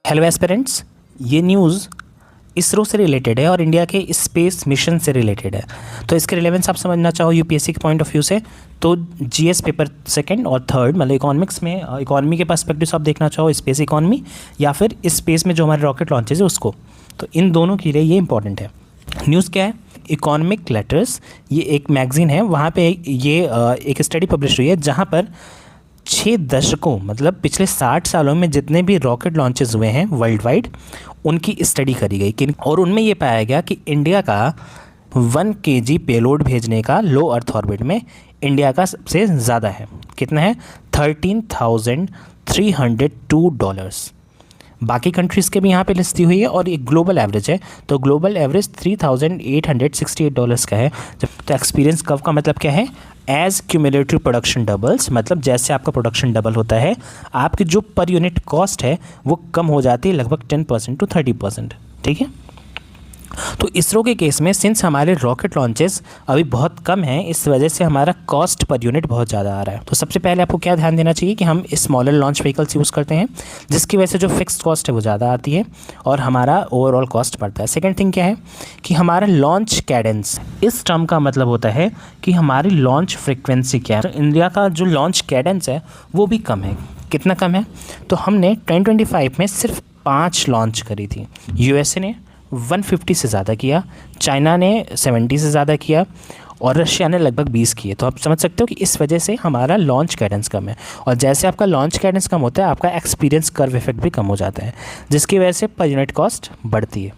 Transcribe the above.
Hello aspirants, ये news ISRO से related है और इंडिया के स्पेस मिशन से रिलेटेड है। तो इसके रिलेवेंस आप समझना चाहो यूपीएससी के पॉइंट ऑफ व्यू से, तो जीएस पेपर सेकंड और थर्ड मतलब इकोनॉमिक्स में इकोनॉमी के पर्सपेक्टिव से आप देखना चाहो स्पेस इकोनॉमी या फिर स्पेस में जो हमारे रॉकेट लॉन्चेज है उसको, तो इन दोनों के लिए ये इंपॉर्टेंट है। न्यूज़ क्या है? इकोनॉमिक लेटर्स, ये एक मैगजीन है, वहाँ पे ये एक स्टडी पब्लिश हुई है जहाँ पर 6 दशकों मतलब पिछले 60 सालों में जितने भी रॉकेट लॉन्चेस हुए हैं वर्ल्ड वाइड उनकी स्टडी करी गई और उनमें ये पाया गया कि इंडिया का 1 kg पेलोड भेजने का लो अर्थ ऑर्बिट में इंडिया का सबसे ज़्यादा है। कितना है? $13,302। बाकी कंट्रीज़ के भी यहाँ पे लिस्ट दी हुई है और ये ग्लोबल एवरेज है, तो ग्लोबल एवरेज $3,868 का है। तो एक्सपीरियंस कर्व का मतलब क्या है? एज क्यूमुलेटिव प्रोडक्शन डबल्स, मतलब जैसे आपका प्रोडक्शन डबल होता है आपकी जो पर यूनिट कॉस्ट है वो कम हो जाती है लगभग 10% to 30%। ठीक है, तो इसरो के केस में सिंस हमारे रॉकेट लॉन्चेस अभी बहुत कम हैं, इस वजह से हमारा कॉस्ट पर यूनिट बहुत ज़्यादा आ रहा है। तो सबसे पहले आपको क्या ध्यान देना चाहिए कि हम स्मॉलर लॉन्च व्हीकल्स यूज़ करते हैं जिसकी वजह से जो फिक्स्ड कॉस्ट है वो ज़्यादा आती है और हमारा ओवरऑल कॉस्ट बढ़ता है। सेकेंड थिंग क्या है कि हमारा लॉन्च कैडेंस, इस टर्म का मतलब होता है कि हमारी लॉन्च फ्रिक्वेंसी क्या है। तो इंडिया का जो लॉन्च कैडेंस है वो भी कम है। कितना कम है? तो हमने 2025 में सिर्फ 5 लॉन्च करी थी। यूएसए ने 150 से ज़्यादा किया, चाइना ने 70 से ज़्यादा किया और रशिया ने लगभग 20 किए। तो आप समझ सकते हो कि इस वजह से हमारा लॉन्च कैडेंस कम है और जैसे आपका लॉन्च कैडेंस कम होता है आपका एक्सपीरियंस कर्व इफेक्ट भी कम हो जाता है जिसकी वजह से पर यूनिट कॉस्ट बढ़ती है।